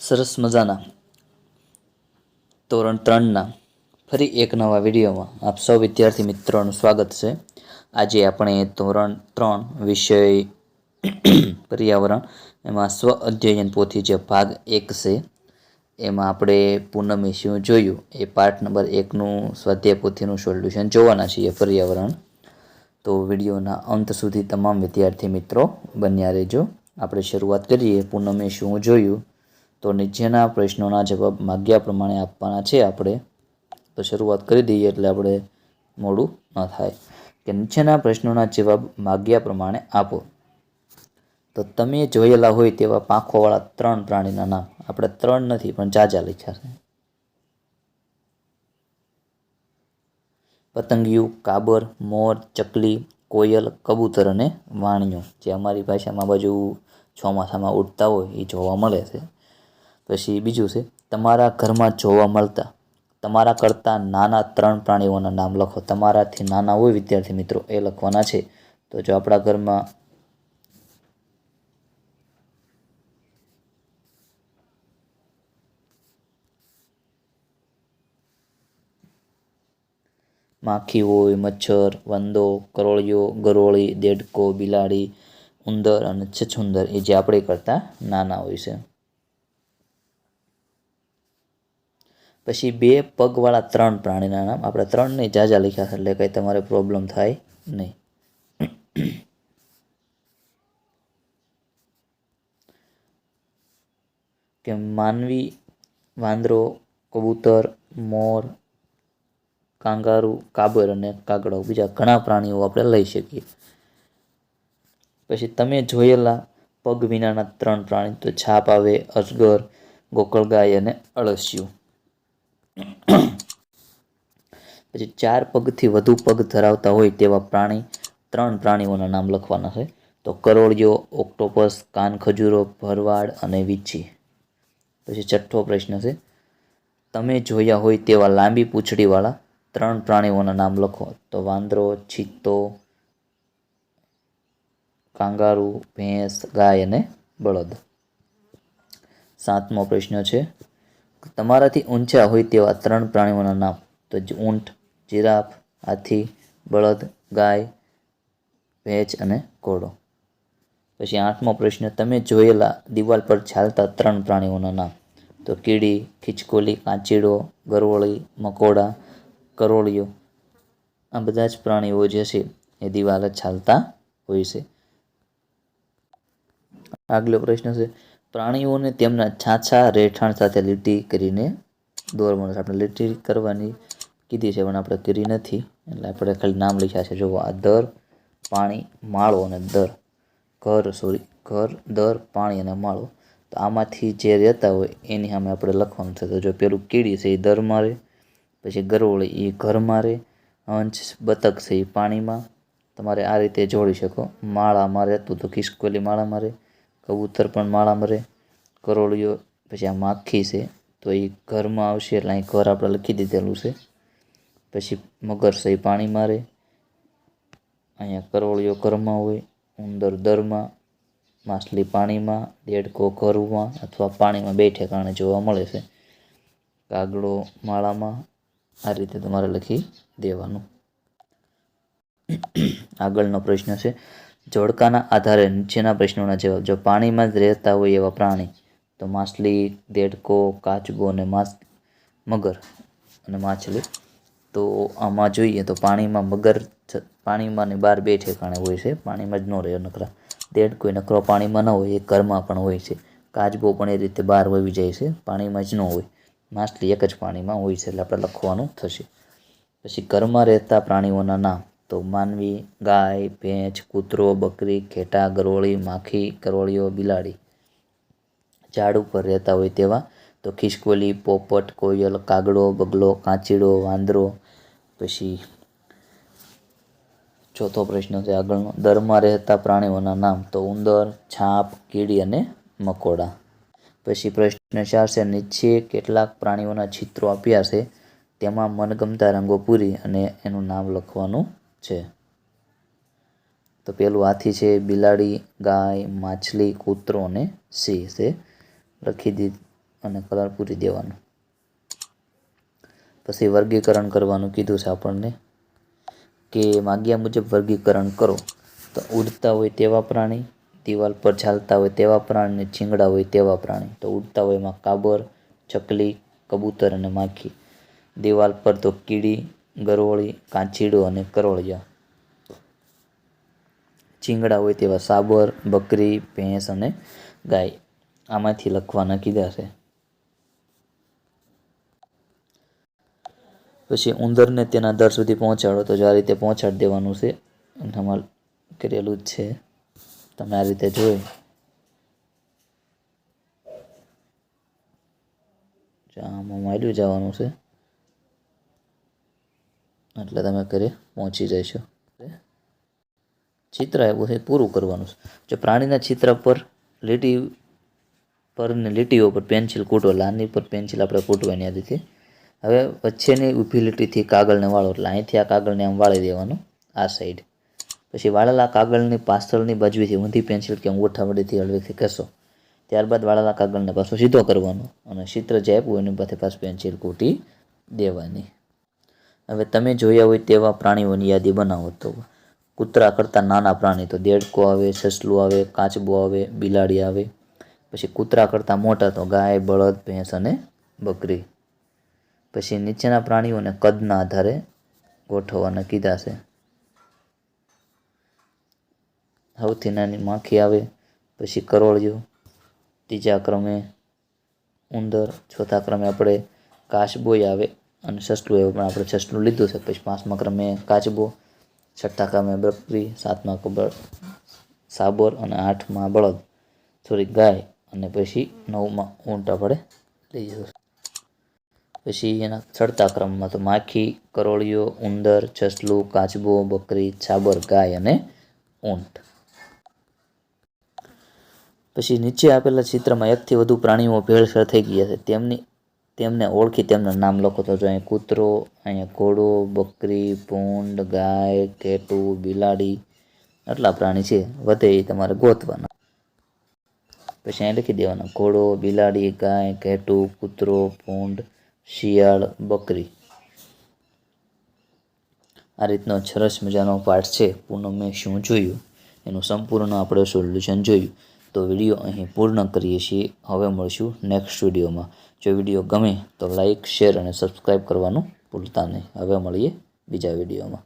સરસ મજાના ધોરણ 3ના ફરી એક નવા વિડીયોમાં આપ સૌ વિદ્યાર્થી મિત્રોનું સ્વાગત છે। આજે આપણે ધોરણ 3 વિષય પર્યાવરણ એમાં સ્વ અધ્યયન પોથી જે ભાગ 1 છે એમાં આપણે પૂનમે શું જોયું એ પાઠ નંબર 1નું સ્વાધ્યાય પોથીનું સોલ્યુશન જોવાના છીએ પર્યાવરણ। તો વિડીયોના અંત સુધી તમામ વિદ્યાર્થી મિત્રો બન્યા રહેજો। આપણે શરૂઆત કરીએ પૂનમે શું જોયું તો નીચેના પ્રશ્નોના જવાબ માગ્યા પ્રમાણે આપવાના છે આપણે। તો શરૂઆત કરી દઈએ એટલે આપણે મોડું ન થાય કે નીચેના પ્રશ્નોના જવાબ માગ્યા પ્રમાણે આપો। તો તમે જોયેલા હોય તેવા પાંખોવાળા 3 પ્રાણીના નામ। આપણે 3 નથી પણ જાજા લખ્યા છે। પતંગિયું, કાબર, મોર, ચકલી, કોયલ, કબૂતર અને વાણિયું જે અમારી ભાષામાં બાજુ ચોમાસામાં ઉડતા હોય એ જોવા મળે છે। પછી બીજું છે તમારા ઘરમાં જોવા મળતા તમારા કરતાં નાના 3 પ્રાણીઓના નામ લખો। તમારાથી નાના હોય વિદ્યાર્થી મિત્રો એ લખવાના છે। તો જો આપણા ઘરમાં માખી હોય, મચ્છર, વંદો, કરોળિયો, ગરોળી, દેડકો, બિલાડી, ઉંદર અને છછુંદર એ જે આપણે કરતાં નાના હોય છે। પછી 2 પગવાળા 3 પ્રાણીના નામ। આપણે 3 નહીં જાજા લખ્યા છે એટલે કંઈ તમારે પ્રોબ્લેમ થાય નહીં। કે માનવી, વાંદરો, કબૂતર, મોર, કાંગારૂ, કાબર અને કાગડો બીજા ઘણા પ્રાણીઓ આપણે લઈ શકીએ। પછી તમે જોયેલા પગ વિનાના 3 પ્રાણી તો છાપ આવે, અજગર, ગોકળગાય અને અળસિયું। પછી 4 પગથી વધુ પગ ધરાવતા હોય તેવા પ્રાણી 3 પ્રાણીઓના નામ લખવાના છે। તો કરોળિયો, ઓક્ટોપસ, કાનખજૂરો, ભરવાડ અને વીંછી। પછી 6થો પ્રશ્ન છે તમે જોયા હોય તેવા લાંબી પૂંછડીવાળા 3 પ્રાણીઓના નામ લખો। તો વાંદરો, ચિત્તો, કાંગારૂ, ભેંસ, ગાય અને બળદ। 7મો પ્રશ્ન છે તમારાથી ઊંચા હોય તેવા 3 પ્રાણીઓના નામ। તો ઊંટ, જીરાફ, હાથી, બળદ, ગાય, ભેંસ અને ઘોડો। પછી 8મો પ્રશ્ન તમે જોયેલા દિવાલ પર ચાલતા 3 પ્રાણીઓના નામ। તો કીડી, ખિચકોલી, કાચીડો, ગરોળી, મકોડા, કરોળિયો આ બધા જ પ્રાણીઓ જે છે એ દિવાલે ચાલતા હોય છે। આગલો પ્રશ્ન છે પ્રાણીઓને તેમના છાછા રહેઠાણ સાથે લીટી કરીને દોરવાનું। આપણે લીટી કરવાની કીધી છે પણ આપણે કરી નથી એટલે આપણે ખાલી નામ લખ્યા છે। જો આ દર, પાણી, માળો અને દર ઘર, દર, પાણી અને માળો। તો આમાંથી જે રહેતા હોય એની સામે આપણે લખવાનું છે। તો જો પેલું કીડી છે એ દરમાં રહે, પછી ગરોળી એ ઘરમાં રહે, હંસ બતક છે એ પાણીમાં તમારે આ રીતે જોડી શકો। માળામાં રહેતું તો ખિસકોલી માળામાં રહે, કબૂતર પણ માળામાં રહે, કરોળિયો પછી આ માખી છે તો એ ઘરમાં આવશે એટલે અહીં ઘર આપણે લખી દીધેલું છે। પછી મગર છે એ પાણીમાં રહે, અહીંયા કરોળિયો ઘરમાં હોય, ઉંદર દરમાં, માછલી પાણીમાં, દેડકો ઘરમાં અથવા પાણીમાં 2 ઠેકાણે જોવા મળે છે, કાગડો માળામાં। આ રીતે તમારે લખી દેવાનું। આગળનો પ્રશ્ન છે જોડકાના આધારે નીચેના પ્રશ્નોના જવાબ। જો પાણીમાં જ રહેતા હોય એવા પ્રાણી તો માછલી, દેડકો, કાચબો અને મગર અને માછલી। તો આમાં જોઈએ તો પાણીમાં મગર પાણીમાં ને બહાર 2 ઠેકાણે હોય છે, પાણીમાં જ ન રહે નકરા। દેડકો નકરો પાણીમાં ન હોય એ ઘરમાં પણ હોય છે, કાચબો પણ એ રીતે બહાર વહી જાય છે, પાણીમાં જ ન હોય, માછલી એક જ પાણીમાં હોય છે એટલે આપણે લખવાનું થશે। પછી ઘરમાં રહેતા પ્રાણીઓના નામ તો માનવી, ગાય, ભેંસ, કૂતરો, બકરી, ઘેટા, ગરોળી, માખી, કરોળિયો, બિલાડી। ઝાડ ઉપર રહેતા હોય તેવા તો ખિસકોલી, પોપટ, કોયલ, કાગડો, બગલો, કાચીડો, વાંદરો। પછી 4થો પ્રશ્ન છે આગળનો દરમાં રહેતા પ્રાણીઓના નામ તો ઉંદર, છાપ, કીડી અને મકોડા। પછી પ્રશ્ન 4 છે નીચે કેટલાક પ્રાણીઓના ચિત્રો આપ્યા છે તેમાં મનગમતા રંગો પૂરી અને એનું નામ લખવાનું છે। તો પેલું હાથી છે, બિલાડી, ગાય, માછલી, કૂતરો અને સિંહ છે, લખી અને કલર પૂરી દેવાનો. પછી વર્ગીકરણ કરવાનું કીધું છે આપણને કે માગ્યા મુજબ વર્ગીકરણ કરો. તો ઉડતા હોય તેવા પ્રાણી, દિવાલ પર ચાલતા હોય તેવા પ્રાણી, છીંગડા હોય તેવા પ્રાણી. તો ઉડતા હોય એમાં કાબર, ચકલી, કબૂતર અને માખી. દિવાલ પર તો કીડી, ગરોળી, કાચીડો અને કરોળિયા. છીંગડા હોય તેવા સાબર, બકરી, ભેંસ અને ગાય. આમાંથી લખવાના કીધા છે. પછી ઉંદરને તેના દર સુધી પહોંચાડો. તો જો આ રીતે પહોંચાડી દેવાનું છે. આમાં કરેલું જ છે, તમે આ રીતે જોઈ આમાં માલ્યું જવાનું છે એટલે તમે ઘરે પહોંચી જશો. ચિત્ર આવ્યું છે પૂરું કરવાનું છે. જો પ્રાણીના ચિત્ર પર લીટીઓ પર પેન્સિલ કૂટો. લાની પર પેન્સિલ આપણે કૂટવાની આદિથી. હવે વચ્ચેની ઊભી લીટીથી કાગળને વાળો. એટલે અહીંથી આ કાગળને આમ વાળી દેવાનું આ સાઈડ. પછી વાળેલા કાગળની પાછળની બાજુથી ઊંધી પેન્સિલ કે અંગૂઠા વડેથી હળવેથી ઘસો. ત્યારબાદ વાળેલા કાગળને પાછો સીધો કરવાનો અને ચિત્ર જે આપ્યું એની પાસે પાછું પેન્સિલ કૂટી દેવાની. હવે તમે જોયા હોય તેવા પ્રાણીઓની યાદી બનાવો. તો કૂતરા કરતાં નાના પ્રાણી તો દેડકો આવે, સસલું આવે, કાચબો આવે, બિલાડી આવે. પછી કૂતરા કરતાં મોટા તો ગાય, બળદ, ભેંસ અને બકરી. પછી નીચેના પ્રાણીઓને કદના આધારે ગોઠવવાના કીધા છે. સૌથી નાની માખી આવે, પછી કરોળિયો, ત્રીજા ક્રમે ઉંદર, ચોથા ક્રમે આપણે કાચબોય આવે અને સસલું આવે, પણ આપણે સસલું લીધું છે. પછી પાંચમા ક્રમે કાચબો, છઠ્ઠા ક્રમે બકરી, સાતમા સાબર અને આઠમા બળદ ગાય અને પછી નવમાં ઊંટ આપણે લઈ જશું. પછી એના ચડતા ક્રમમાં તો માખી, કરોળિયો, ઉંદર, સસલું, કાચબો, બકરી, સાબર, ગાય અને ઊંટ. પછી નીચે આપેલા ચિત્રમાં એકથી વધુ પ્રાણીઓ ભેળસેળ થઈ ગયા છે. તેમને ઓળખી તેમના નામ લખો. તો જો અહીંયા કૂતરો, અહીંયા ઘોડો, બકરી, ભૂંડ, ગાય, ઘેટું, બિલાડી, આટલા પ્રાણી છે. વધે એ તમારે ગોતવાના. પછી અહીંયા લખી દેવાના ઘોડો, બિલાડી, ગાય, ઘેટું, કૂતરો, ભૂંડ, શિયાળ, બકરી. આ રીતનો સરસ મજાનો પાઠ છે. પૂનમે શું જોયું એનું સંપૂર્ણ આપણે સોલ્યુશન જોયું. તો વિડીયો અહીં પૂર્ણ કરીએ છીએ. હવે મળશું નેક્સ્ટ વિડીયોમાં. જો વિડીયો ગમે તો લાઇક, શેર અને સબસ્ક્રાઈબ કરવાનું ભૂલતા નહીં. હવે મળીએ બીજા વિડીયોમાં.